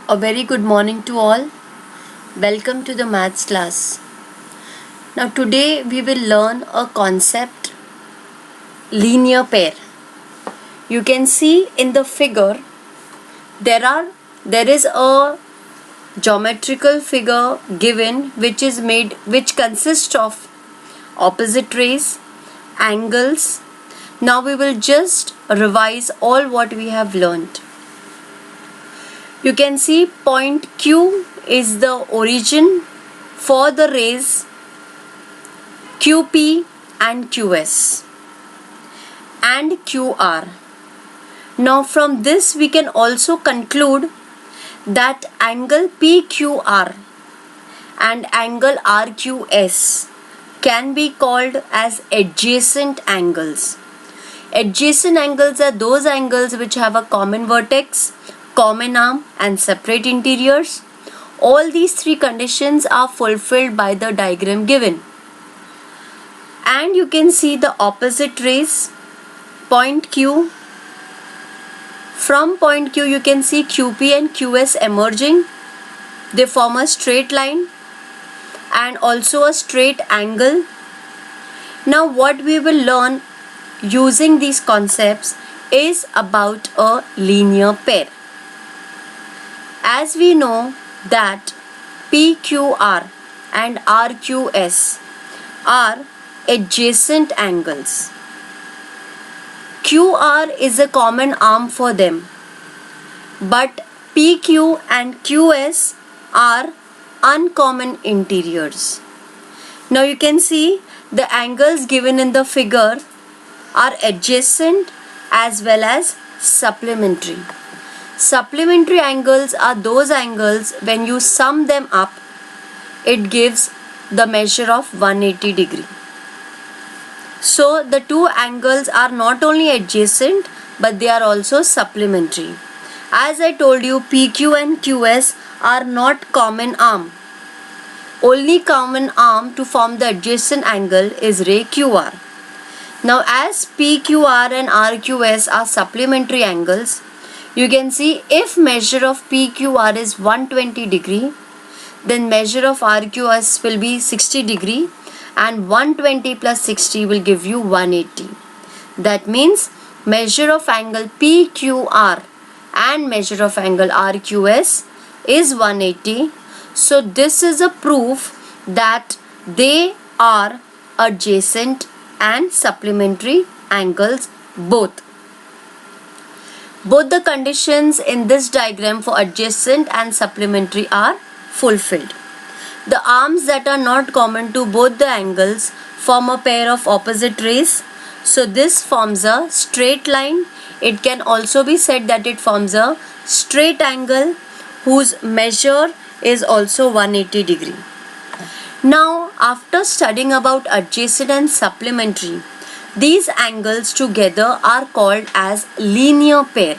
A very good morning to all. Welcome to the maths class. Now today we will learn a concept, linear pair. You can see in the figure there is a geometrical figure given which consists of opposite rays, angles. Now we will just revise all what we have learned. You can see point Q is the origin for the rays QP and QS and QR. Now from this we can also conclude that angle PQR and angle RQS can be called as adjacent angles. Adjacent angles are those angles which have a common vertex, common arm and separate interiors. All these three conditions are fulfilled by the diagram given. And you can see the opposite rays, point Q. From point Q you can see QP and QS emerging. They form a straight line and also a straight angle. Now what we will learn using these concepts is about a linear pair. As we know that PQR and RQS are adjacent angles. QR is a common arm for them, but PQ and QS are uncommon interiors. Now you can see the angles given in the figure are adjacent as well as supplementary. Supplementary angles are those angles when you sum them up, it gives the measure of 180 degree. So the two angles are not only adjacent but they are also supplementary. As I told you, PQ and QS are not common arm. Only common arm to form the adjacent angle is ray QR. Now as PQR and RQS are supplementary angles, you can see if measure of PQR is 120 degree, then measure of RQS will be 60 degree and 120 plus 60 will give you 180. That means measure of angle PQR and measure of angle RQS is 180. So this is a proof that they are adjacent and supplementary angles both. Both the conditions in this diagram for adjacent and supplementary are fulfilled. The arms that are not common to both the angles form a pair of opposite rays. So this forms a straight line. It can also be said that it forms a straight angle whose measure is also 180 degree. Now after studying about adjacent and supplementary, these angles together are called as linear pair.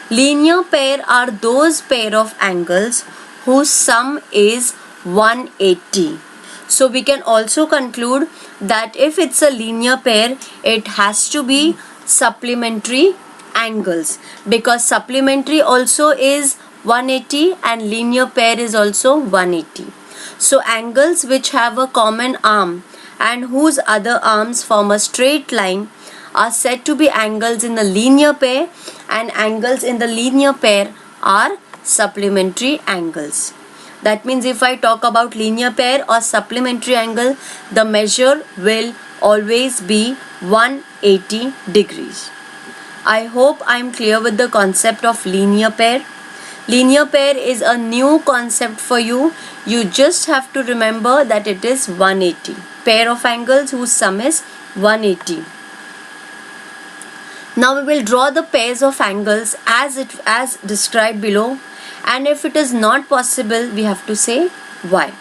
Linear pair are those pair of angles whose sum is 180. So we can also conclude that if it's a linear pair, it has to be supplementary angles, because supplementary also is 180 and linear pair is also 180. So angles which have a common arm and whose other arms form a straight line are said to be angles in the linear pair, and angles in the linear pair are supplementary angles. That means if I talk about linear pair or supplementary angle, the measure will always be 180 degrees. I hope I am clear with the concept of linear pair. Linear pair is a new concept for you. You just have to remember that it is 180. Pair of angles whose sum is 180. Now we will draw the pairs of angles as described below, and if it is not possible we have to say why.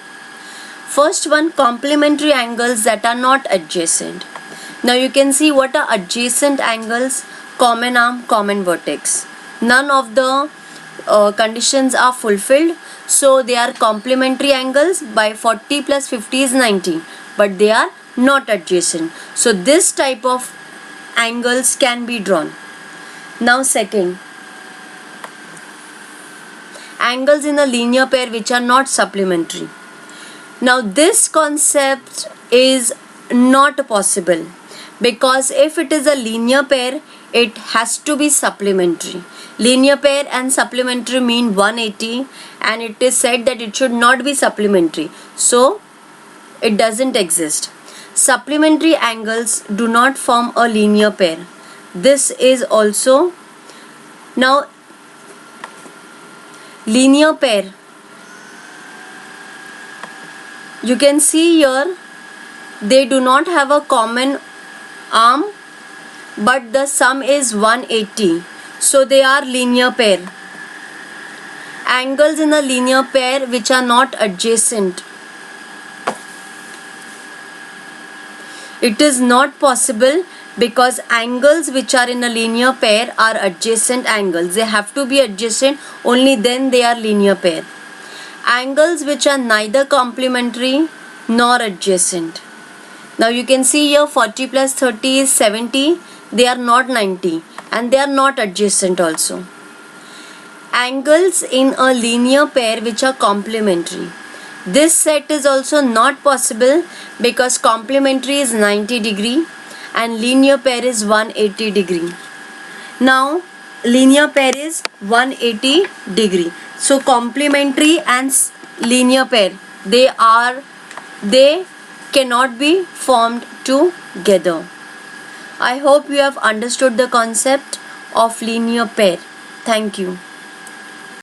First one, complementary angles that are not adjacent. Now you can see what are adjacent angles: common arm, common vertex. None of the conditions are fulfilled, so they are complementary angles. By 40 plus 50 is 90, but they are not adjacent. So this type of angles can be drawn. Now second, angles in a linear pair which are not supplementary. Now this concept is not possible, because if it is a linear pair, it has to be supplementary. Linear pair and supplementary mean 180, and it is said that it should not be supplementary. So it doesn't exist. Supplementary angles do not form a linear pair. This is also, now linear pair, you can see here, they do not have a common arm, but the sum is 180, so they are linear pair. Angles in a linear pair which are not adjacent, it is not possible, because angles which are in a linear pair are adjacent angles. They have to be adjacent, only then they are linear pair. Angles which are neither complementary nor adjacent. Now you can see here 40 plus 30 is 70. They are not 90, and they are not adjacent also. Angles in a linear pair which are complementary. This set is also not possible, because complementary is 90 degree and linear pair is 180 degree. Now linear pair is 180 degree. So complementary and linear pair, they cannot be formed together. I hope you have understood the concept of linear pair. Thank you.